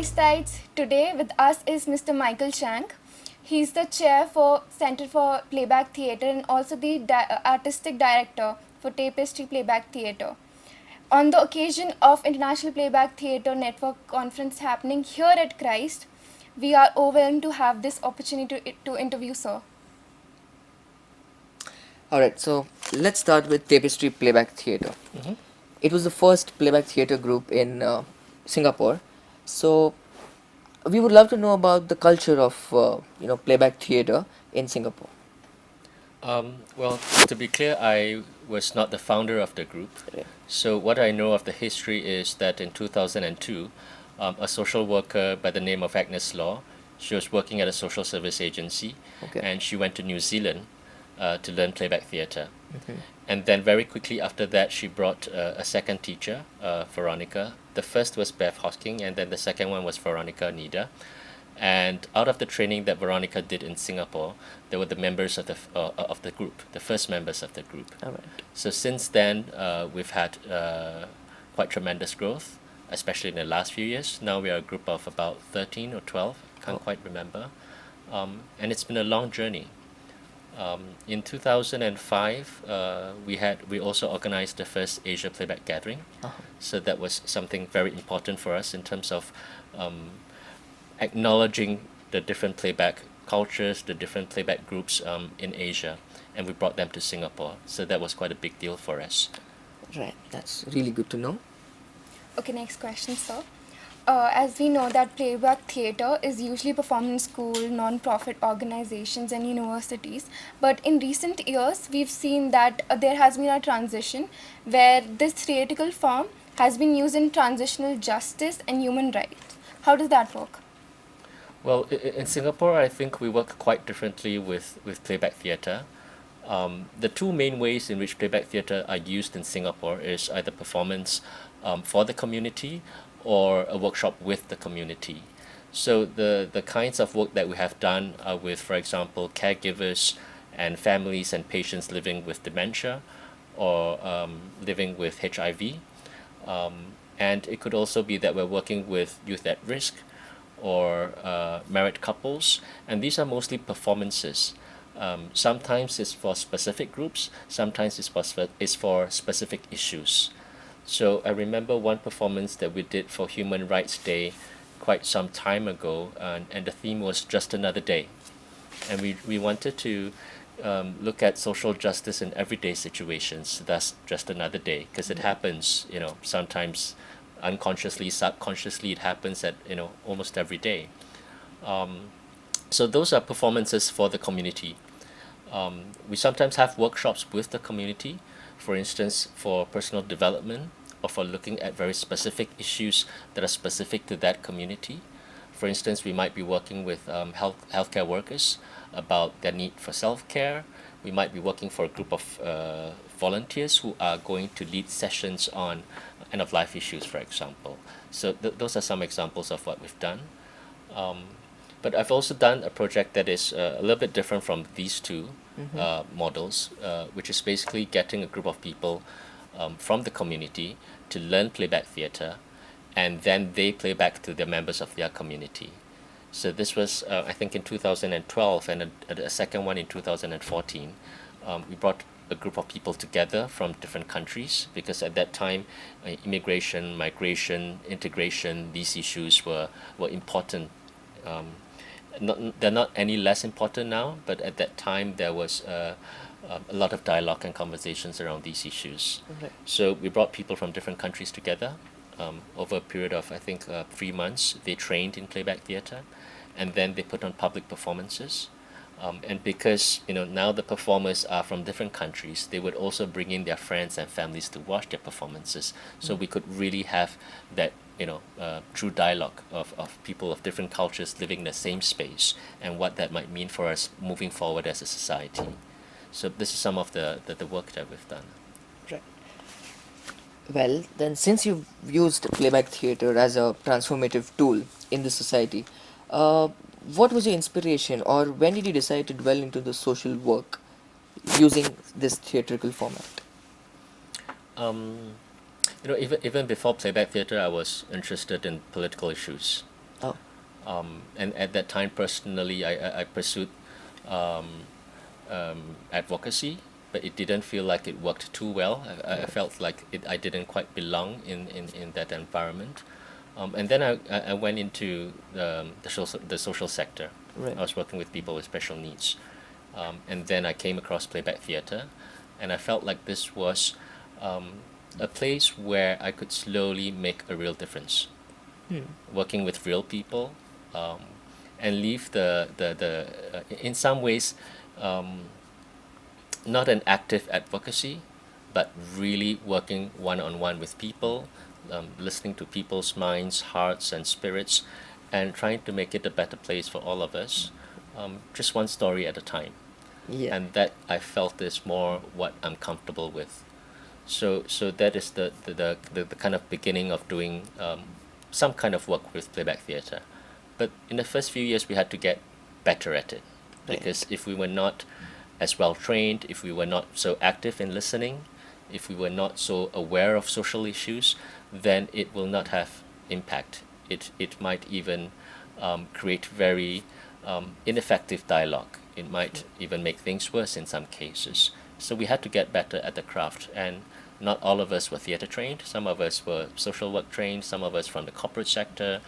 Christites, today with us is Mr. Michael Cheng. He's the chair for Center for Playback Theatre and also the artistic director for Tapestry Playback Theatre. On the occasion of International Playback Theatre Network Conference happening here at Christ, we are overwhelmed to have this opportunity to interview sir. Alright, so let's start with Tapestry Playback Theatre. Mhm. It was the first playback theatre group in Singapore. So we would love to know about the culture of playback theatre in Singapore. Well, to be clear, I was not the founder of the group. Right. So what I know of the history is that in 2002, a social worker by the name of Agnes Law, she was working at a social service agency, Okay. and she went to New Zealand to learn playback theatre. Mhm. And then very quickly after that, she brought a second teacher, Veronica. The first was Bev Hosking, and then the second one was Veronica Nida. And out of the training that Veronica did in Singapore, there were the members of the group, the first members of the group. Alright. So since then, we've had quite tremendous growth, especially in the last few years. Now we are a group of about 13 or 12, can't Oh. quite remember. And it's been a long journey. In 2005, we also organized the first Asia Playback Gathering. Uh-huh. So that was something very important for us in terms of acknowledging the different playback cultures, the different playback groups in Asia, and we brought them to Singapore. So that was quite a big deal for us. Right, that's really good to know. Okay, next question, sir. As we know that playback theatre is usually performed in school, non-profit organizations and universities, but in recent years we've seen that there has been a transition where this theatrical form has been used in transitional justice and human rights. How does that work? Well, in Singapore, I think we work quite differently with playback theatre. The two main ways in which playback theatre are used in Singapore is either performance for the community or a workshop with the community. So the kinds of work that we have done are with, for example, caregivers and families and patients living with dementia or living with HIV. And it could also be that we're working with youth at risk or married couples, and these are mostly performances. Sometimes it's for specific groups, sometimes it's for specific issues. So I remember one performance that we did for Human Rights Day quite some time ago, and the theme was Just Another Day. And we wanted to look at social justice in everyday situations, thus just another day, because it happens, sometimes unconsciously, subconsciously, it happens at, almost every day. So those are performances for the community. We sometimes have workshops with the community, for instance, for personal development or for looking at very specific issues that are specific to that community. For instance, we might be working with healthcare workers about their need for self-care. We might be working for a group of volunteers who are going to lead sessions on end-of-life issues, for example. So those are some examples of what we've done. But I've also done a project that is a little bit different from these two models, which is basically getting a group of people from the community to learn playback theatre, and then they play back to the members of their community. So this was, I think, in 2012, and a second one in 2014. We brought a group of people together from different countries because at that time, immigration, migration, integration, these issues were important. They're not any less important now, but at that time there was a lot of dialogue and conversations around these issues. Right. So we brought people from different countries together. Over a period of, I think, 3 months, they trained in playback theatre, and then they put on public performances. And because now the performers are from different countries, they would also bring in their friends and families to watch their performances. So we could really have that true dialogue of people of different cultures living in the same space and what that might mean for us moving forward as a society. So this is some of the work that we've done. Right. Well, then, since you've used playback theatre as a transformative tool in the society, what was your inspiration, or when did you decide to dwell into the social work using this theatrical format? Even before playback theatre, I was interested in political issues. Oh, And at that time, personally, I pursued advocacy, but it didn't feel like it worked too well. I felt like I didn't quite belong in that environment. And then I went into the social sector. right. I was working with people with special needs. And then I came across playback theatre, and I felt like this was a place where I could slowly make a real difference, working with real people, um, and leave in some ways, not an active advocacy, but really working one on one with people, listening to people's minds, hearts, and spirits, and trying to make it a better place for all of us, just one story at a time. Yeah. And that I felt is more what I'm comfortable with. So that is the kind of beginning of doing some kind of work with playback theatre. But in the first few years, we had to get better at it, Right. because if we were not as well trained, if we were not so active in listening, if we were not so aware of social issues, then it will not have impact. It might even create very ineffective dialogue. It might even make things worse in some cases. So we had to get better at the craft, and not all of us were theatre trained. Some of us were social work trained, some of us from the corporate sector,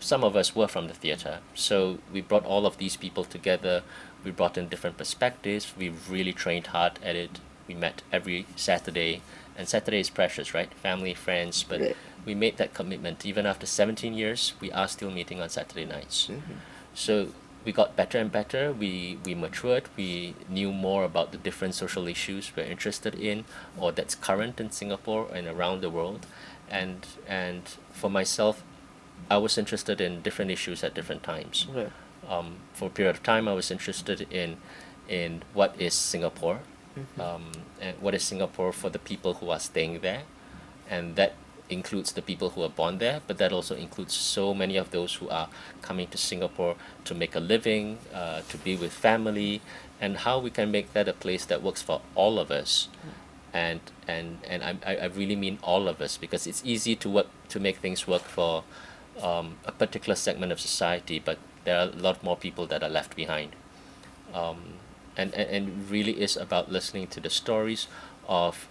some of us were from the theatre. So we brought all of these people together. We brought in different perspectives. We really trained hard at it. We met every Saturday, and Saturday is precious, right? Family, friends, but Right. we made that commitment. Even after 17 years, we are still meeting on Saturday nights. So we got better and better. We matured. We knew more about the different social issues we're interested in, or that's current in Singapore and around the world. And for myself, I was interested in different issues at different times. Right. For a period of time, I was interested in what is Singapore, and what is Singapore for the people who are staying there, and that includes the people who are born there, but that also includes so many of those who are coming to Singapore to make a living, to be with family, and how we can make that a place that works for all of us. And I really mean all of us, because it's easy to make things work for a particular segment of society, but there are a lot more people that are left behind. And really is about listening to the stories of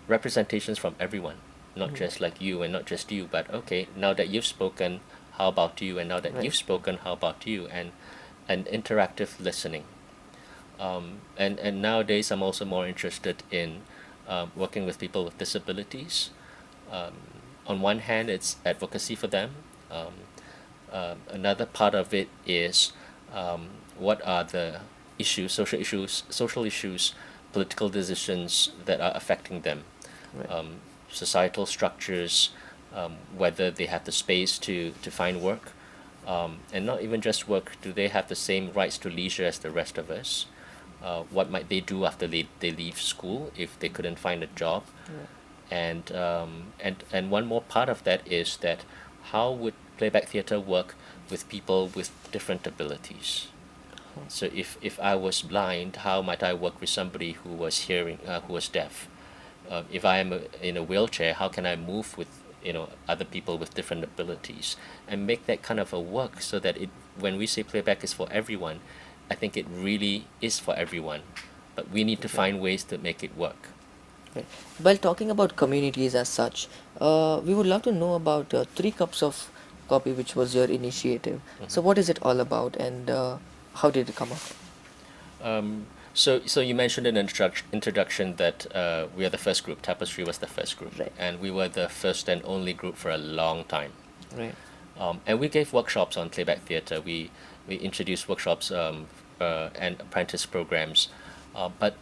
representations from everyone, not just like you and not just you, but okay, now that you've spoken, how about you? And now that Right. you've spoken, how about you? And interactive listening. And nowadays, I'm also more interested in working with people with disabilities. Um, on one hand, it's advocacy for them. Um, Another part of it is what are the social issues, political decisions that are affecting them, Right. societal structures, whether they have the space to find work, and not even just work. Do they have the same rights to leisure as the rest of us? What might they do after they leave school if they couldn't find a job? Right. And one more part of that is that how would playback theatre work with people with different abilities? So if I was blind, how might I work with somebody who was who was deaf? If I am in a wheelchair, how can I move with other people with different abilities, and make that kind of a work, so that when we say playback is for everyone, I think it really is for everyone, but we need to find ways to make it work. Right. While talking about communities as such, we would love to know about 3 Cups of Coffee, which was your initiative. So, what is it all about, and how did it come up? So you mentioned in introduction that we are the first group. Tapestry was the first group, Right. and we were the first and only group for a long time. Right. And we gave workshops on playback theatre. We introduced workshops and apprentice programs, but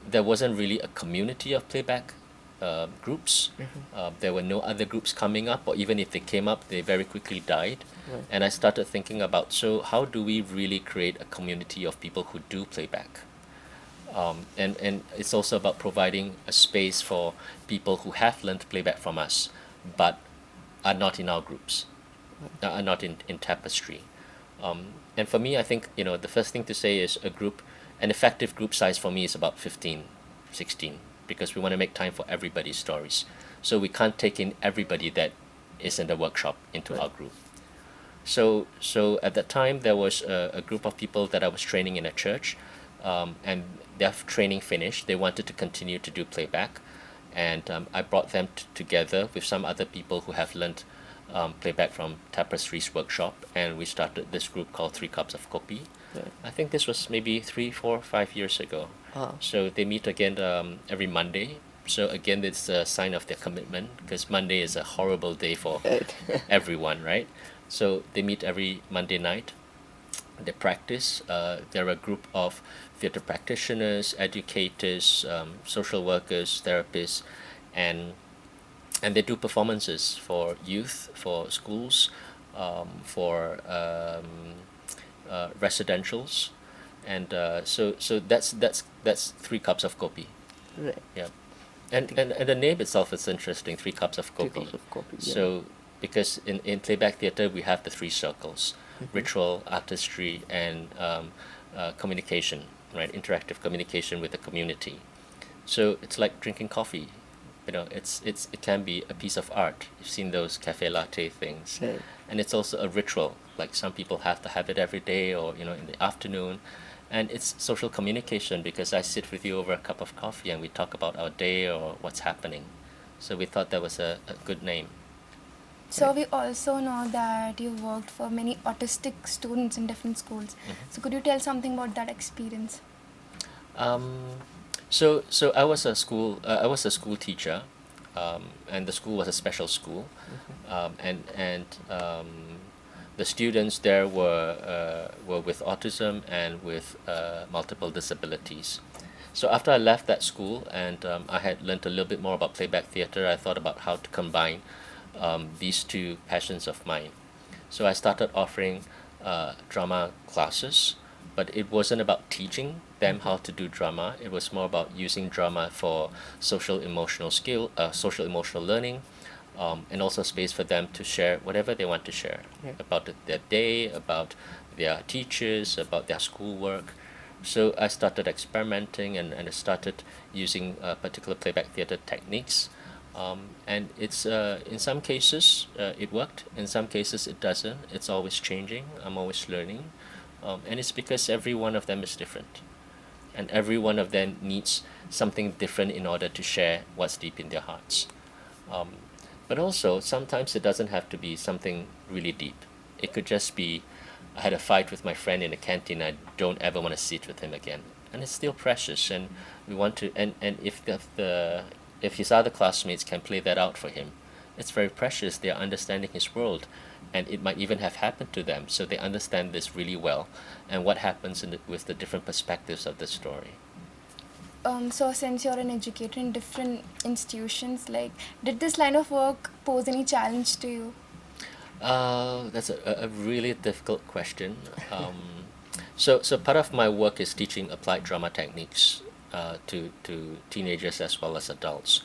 there wasn't really a community of playback groups. There were no other groups coming up, or even if they came up, they very quickly died. Right. And I started thinking about, so how do we really create a community of people who do playback? And it's also about providing a space for people who have learned playback from us, but are not in our groups, are not in Tapestry. And for me, I think, the first thing to say is an effective group size for me is about 15, 16, because we want to make time for everybody's stories. So we can't take in everybody that is in the workshop into Right. our group. So at that time there was a group of people that I was training in a church, and their training finished. They wanted to continue to do playback, and I brought them together with some other people who have learned playback from Tapestry's workshop, and we started this group called Three Cups of Kopi. Right. I think this was maybe 3, 4, 5 years ago. Ah. So they meet again every Monday. So again, it's a sign of their commitment, because Monday is a horrible day for Right. everyone, right? So they meet every Monday night. They practice. They're a group of theater practitioners, educators, social workers, therapists, and they do performances for youth, for schools, for residentials, and so that's Three Cups of Kopi. Right. Yeah, and the name itself is interesting. Three Cups of Three Kopi. cups of coffee. Yeah. So because in playback theater we have the three circles: Mhm. ritual, artistry, and communication. Right, interactive communication with the community. So it's like drinking coffee. It can be a piece of art. You've seen those cafe latte things, Right. and it's also a ritual. Like some people have to have it every day, or in the afternoon, and it's social communication, because I sit with you over a cup of coffee and we talk about our day or what's happening. So we thought that was a good name. So we also know that you worked for many autistic students in different schools. So could you tell something about that experience? So I was a school teacher, and the school was a special school, and the students there were with autism and with multiple disabilities. So after I left that school and I had learned a little bit more about playback theater, I thought about how to combine these two passions of mine. So I started offering drama classes, but it wasn't about teaching them how to do drama. It was more about using drama for social emotional learning, and also space for them to share whatever they want to share Yeah. about their day, about their teachers, about their schoolwork. So I started experimenting, and I started using particular playback theater techniques. And it's in some cases it worked, in some cases it doesn't. It's always changing. I'm always learning, and it's because every one of them is different, and every one of them needs something different in order to share what's deep in their hearts. Um, but also sometimes it doesn't have to be something really deep. It could just be, I had a fight with my friend in the canteen. I don't ever want to sit with him again, and it's still precious. And we want to, and if his other classmates can play that out for him, it's very precious. They are understanding his world, and it might even have happened to them, so they understand this really well, and what happens with the different perspectives of the story. So since you're an educator in different institutions, like, did this line of work pose any challenge to you? That's a really difficult question. So part of my work is teaching applied drama techniques to teenagers as well as adults.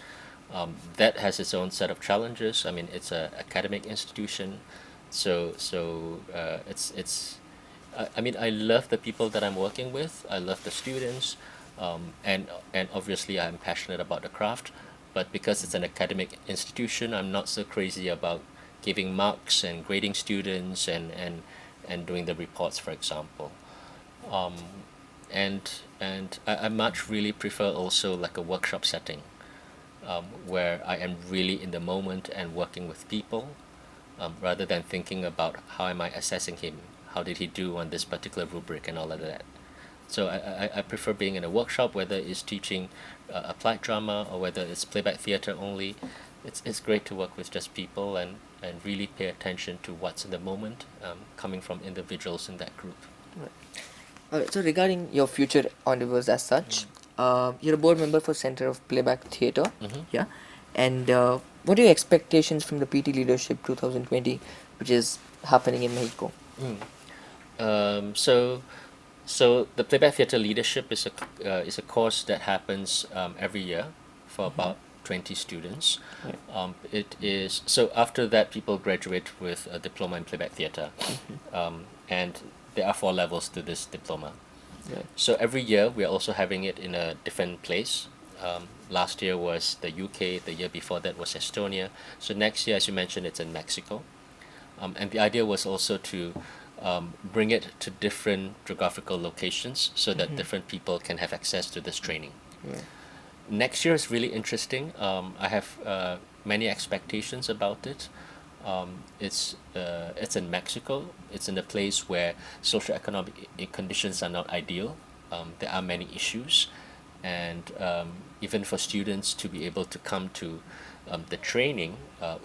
That has its own set of challenges. I mean, it's an academic institution, so it's. I mean, I love the people that I'm working with. I love the students, and obviously I'm passionate about the craft. But because it's an academic institution, I'm not so crazy about giving marks and grading students and doing the reports, for example. Um, and I much really prefer also like a workshop setting, where I am really in the moment and working with people, rather than thinking about how am I assessing him, how did he do on this particular rubric and all of that. So I prefer being in a workshop, whether it's teaching applied drama or whether it's playback theater only. It's great to work with just people and really pay attention to what's in the moment, coming from individuals in that group. Right. Alright, so regarding your future endeavors as such, you're a board member for Center of Playback Theatre, Mhm. yeah, and what are your expectations from the PT Leadership 2020, which is happening in Mexico? So the playback theater leadership is a course that happens every year for about 20 students. Right. It is so after that people graduate with a diploma in playback theater, and there are 4 levels to this diploma. Right. So every year we are also having it in a different place. Last year was the UK. The year before that was Estonia. So next year, as you mentioned, it's in Mexico. And the idea was also to bring it to different geographical locations so that different people can have access to this training. Yeah. Next year is really interesting. I have many expectations about it. It's in Mexico. It's in a place where socioeconomic conditions are not ideal. There are many issues, and even for students to be able to come to the training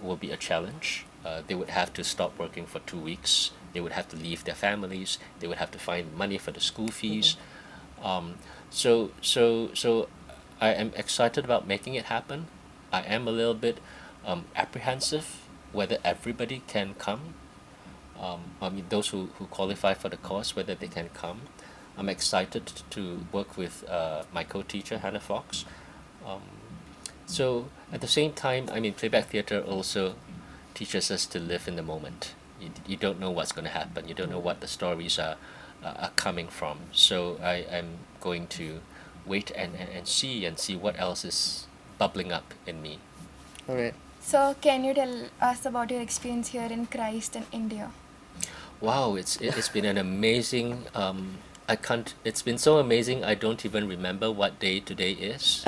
will be a challenge. They would have to stop working for 2 weeks. They would have to leave their families. They would have to find money for the school fees. So I am excited about making it happen. I am a little bit apprehensive whether everybody can come. I mean, those who qualify for the course, whether they can come. I'm excited to work with my co-teacher, Hannah Fox. Um, so at the same time, I mean, playback theatre also teaches us to live in the moment. You don't know what's going to happen. You don't know what the stories are coming from. So I'm going to wait and see what else is bubbling up in me. All right. So, can you tell us about your experience here in Christ in India? Wow, it's been an amazing. I can't. It's been so amazing. I don't even remember what day today is.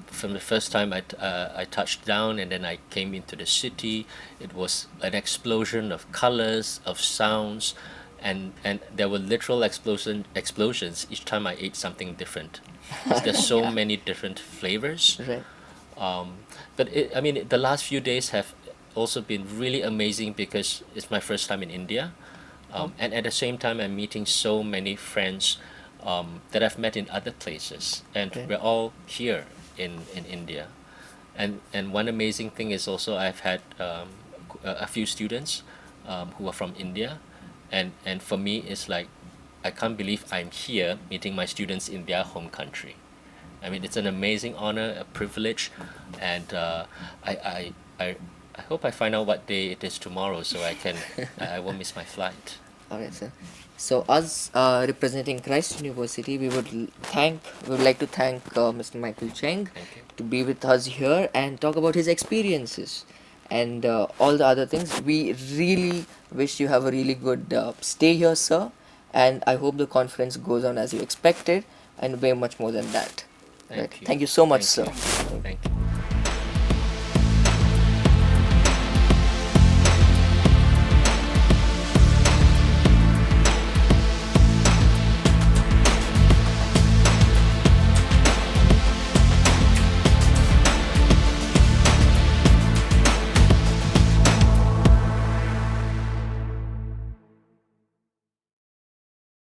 From the first time I touched down and then I came into the city, it was an explosion of colors, of sounds, and there were literal explosions each time I ate something different. There's so many different flavors. Right. But I mean, the last few days have also been really amazing because it's my first time in India. And at the same time, I'm meeting so many friends that I've met in other places. And Okay. we're all here in India. And one amazing thing is also I've had a few students who are from India. And for me, it's like, I can't believe I'm here meeting my students in their home country. I mean, it's an amazing honor, a privilege, and I hope I find out what day it is tomorrow so I won't miss my flight. All right, sir. So, us representing Christ University, we would like to thank Mr. Michael Cheng Thank you. to be with us here and talk about his experiences and all the other things. We really wish you have a really good stay here, sir. And I hope the conference goes on as you expected and way much more than that. Thank Right. you. Thank you so much, Thank sir. you. Thank you.